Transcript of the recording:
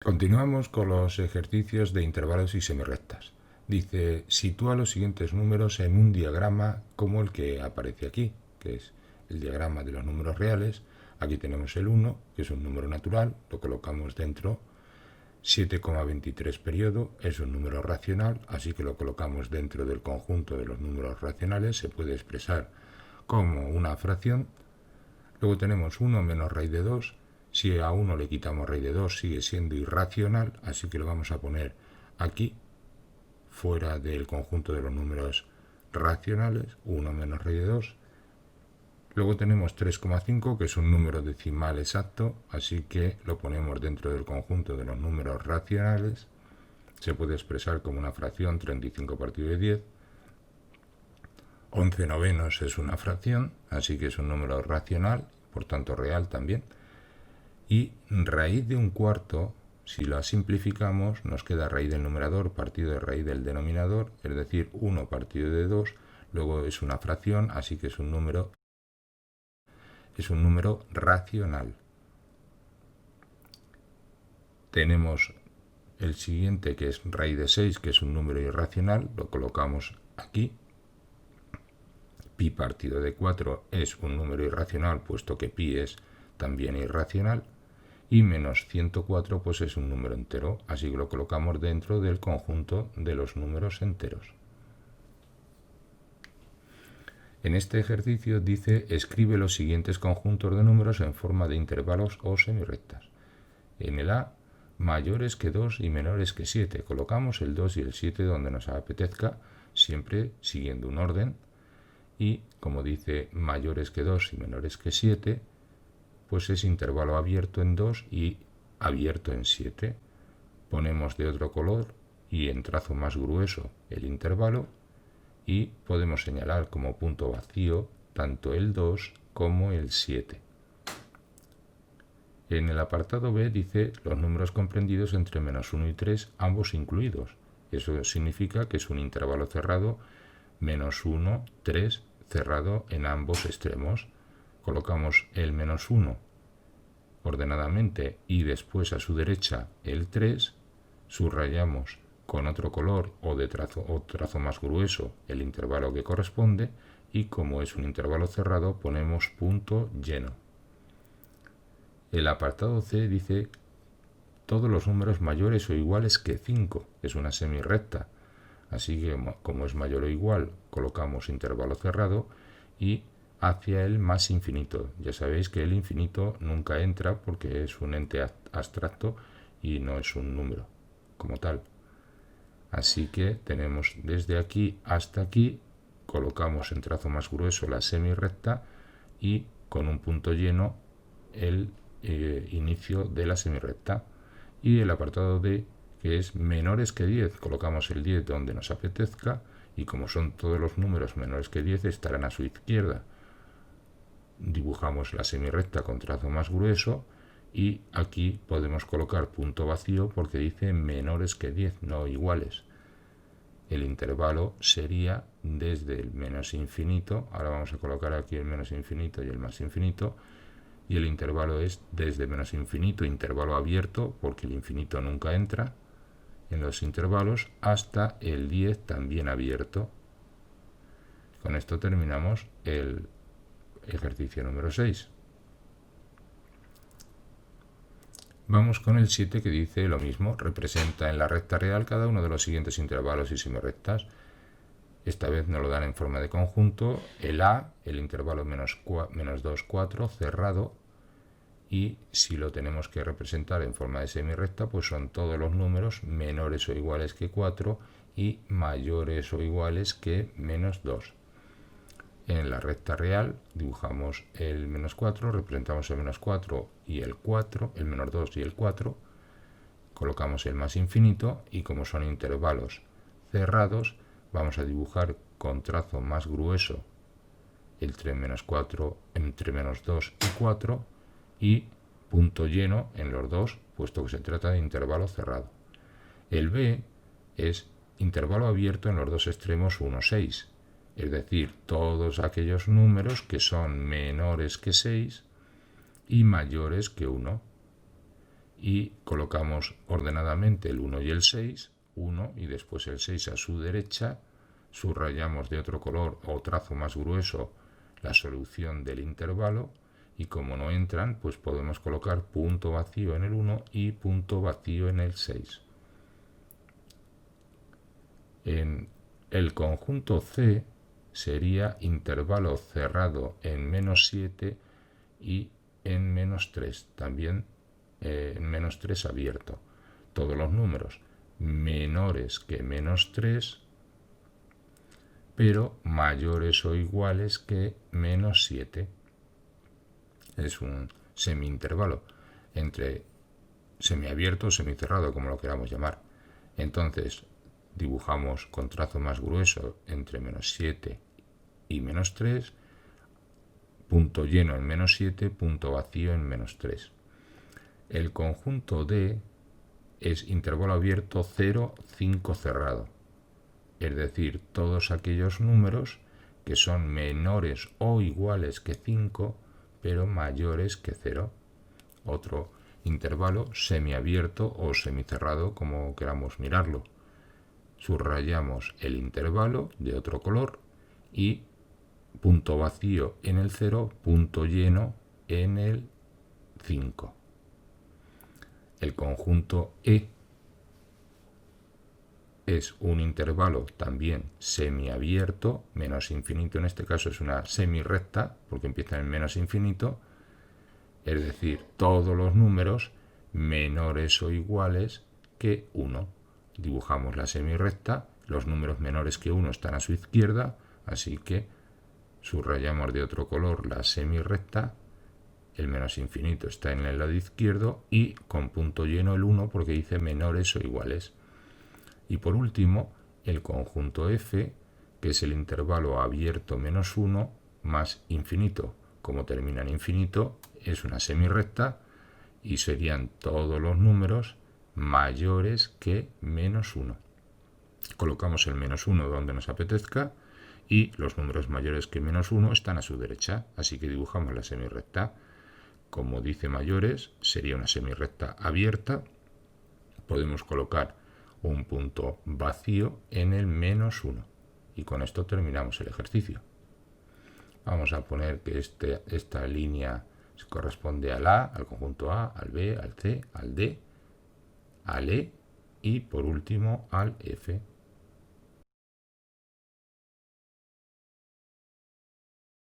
Continuamos con los ejercicios de intervalos y semirrectas. Dice, sitúa los siguientes números en un diagrama como el que aparece aquí, que es el diagrama de los números reales. Aquí tenemos el 1, que es un número natural, lo colocamos dentro. 7,23 periodo es un número racional, así que lo colocamos dentro del conjunto de los números racionales. Se puede expresar como una fracción. Luego tenemos 1 menos raíz de 2. Si a 1 le quitamos raíz de 2 sigue siendo irracional, así que lo vamos a poner aquí, fuera del conjunto de los números racionales, 1 menos raíz de 2. Luego tenemos 3,5, que es un número decimal exacto, así que lo ponemos dentro del conjunto de los números racionales. Se puede expresar como una fracción, 35 partido de 10. 11 novenos es una fracción, así que es un número racional, por tanto real también. Y raíz de un cuarto, si la simplificamos, nos queda raíz del numerador partido de raíz del denominador, es decir, 1 partido de 2, luego es una fracción, así que es un número racional. Tenemos el siguiente, que es raíz de 6, que es un número irracional, lo colocamos aquí. Pi partido de 4 es un número irracional, puesto que pi es también irracional. Y menos 104 pues es un número entero, así que lo colocamos dentro del conjunto de los números enteros. En este ejercicio dice, escribe los siguientes conjuntos de números en forma de intervalos o semirrectas. En el A, mayores que 2 y menores que 7. Colocamos el 2 y el 7 donde nos apetezca, siempre siguiendo un orden. Y como dice mayores que 2 y menores que 7, pues es intervalo abierto en 2 y abierto en 7. Ponemos de otro color y en trazo más grueso el intervalo y podemos señalar como punto vacío tanto el 2 como el 7. En el apartado B dice los números comprendidos entre menos 1 y 3, ambos incluidos. Eso significa que es un intervalo cerrado, menos 1, 3, cerrado en ambos extremos. Colocamos el menos 1 ordenadamente y después a su derecha el 3, subrayamos con otro color o trazo más grueso el intervalo que corresponde y como es un intervalo cerrado ponemos punto lleno. El apartado C dice todos los números mayores o iguales que 5, es una semirrecta, así que como es mayor o igual colocamos intervalo cerrado y hacia el más infinito. Ya sabéis que el infinito nunca entra porque es un ente abstracto y no es un número como tal. Así que tenemos desde aquí hasta aquí, colocamos en trazo más grueso la semirrecta y con un punto lleno el inicio de la semirrecta. Y el apartado D, que es menores que 10, colocamos el 10 donde nos apetezca y como son todos los números menores que 10 estarán a su izquierda. Dibujamos la semirrecta con trazo más grueso y aquí podemos colocar punto vacío porque dice menores que 10, no iguales. El intervalo sería desde el menos infinito, ahora vamos a colocar aquí el menos infinito y el más infinito, y el intervalo es desde menos infinito, intervalo abierto, porque el infinito nunca entra en los intervalos, hasta el 10 también abierto. Con esto terminamos el ejercicio número 6. Vamos con el 7 que dice lo mismo, representa en la recta real cada uno de los siguientes intervalos y semirrectas. Esta vez nos lo dan en forma de conjunto, el A, el intervalo menos 2, 4, cerrado, y si lo tenemos que representar en forma de semirrecta, pues son todos los números menores o iguales que 4 y mayores o iguales que menos 2. En la recta real dibujamos el menos 4, representamos el menos 4 y el 4, el menos 2 y el 4, colocamos el más infinito y como son intervalos cerrados, vamos a dibujar con trazo más grueso entre menos 4, entre menos 2 y 4 y punto lleno en los dos, puesto que se trata de intervalo cerrado. El B es intervalo abierto en los dos extremos 1, 6. Es decir, todos aquellos números que son menores que 6 y mayores que 1. y colocamos ordenadamente el 1 y el 6, 1 y después el 6 a su derecha, subrayamos de otro color o trazo más grueso la solución del intervalo y como no entran, pues podemos colocar punto vacío en el 1 y punto vacío en el 6. En el conjunto C sería intervalo cerrado en -7 y en -3, también en -3 abierto. Todos los números menores que -3, pero mayores o iguales que -7. Es un semi-intervalo entre semiabierto o semicerrado, como lo queramos llamar. Entonces, dibujamos con trazo más grueso entre -7 y -3, punto lleno en -7, punto vacío en -3. El conjunto D es intervalo abierto 0, 5 cerrado, es decir, todos aquellos números que son menores o iguales que 5, pero mayores que 0. Otro intervalo semiabierto o semicerrado, como queramos mirarlo. Subrayamos el intervalo de otro color y punto vacío en el 0, punto lleno en el 5. El conjunto E es un intervalo también semiabierto, menos infinito en este caso es una semirrecta, porque empieza en menos infinito, es decir, todos los números menores o iguales que 1. Dibujamos la semirrecta, los números menores que 1 están a su izquierda, así que subrayamos de otro color la semirrecta, el menos infinito está en el lado izquierdo y con punto lleno el 1 porque dice menores o iguales. Y por último, el conjunto F, que es el intervalo abierto -1 más infinito. Como termina en infinito, es una semirrecta y serían todos los números mayores que -1. Colocamos el -1 donde nos apetezca y los números mayores que -1 están a su derecha, así que dibujamos la semirrecta. Como dice mayores, sería una semirrecta abierta. Podemos colocar un punto vacío en el -1 y con esto terminamos el ejercicio. Vamos a poner que esta línea corresponde al A, al conjunto A, al B, al C, al D, al E y por último al F.